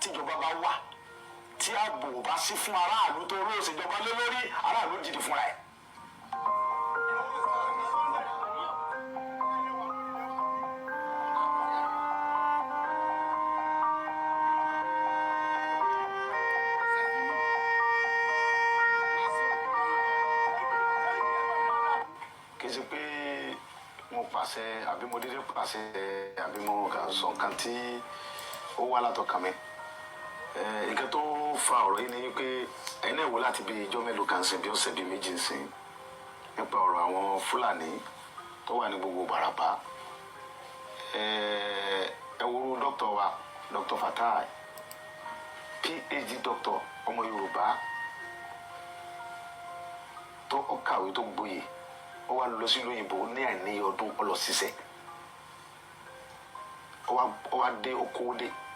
tíjọba bá wà tí ààbò bá sí fún aráàlú tó ró ìṣèjọba lé lórí aráàlú dìde fúnra ẹ̀. kì í ṣe pé mo pàṣẹ àbí mo dédé pàṣẹ àbí mo kà sọ nǹkan tí ó wá látọkàn mi. nǹkan tó fa ọ̀rọ̀ yìí ni pé ẹ̀yin náà wò láti bí ijọ́ mélòó kan sìn bí ọ̀sẹ̀ bíi méjì sìn nípa ọ̀rọ̀ àwọn Fúlàní tó wà ní gbogbo Bàràpá. ẹ wo dókítà wa Dr. Fatai PhD dókítà ọmọ Yorùbá tó kàwé tó gboyè ó wá lọ sí lóyìnbó ní àìní ọdún ọlọ ṣiṣẹ́ ó wá dé okòó dé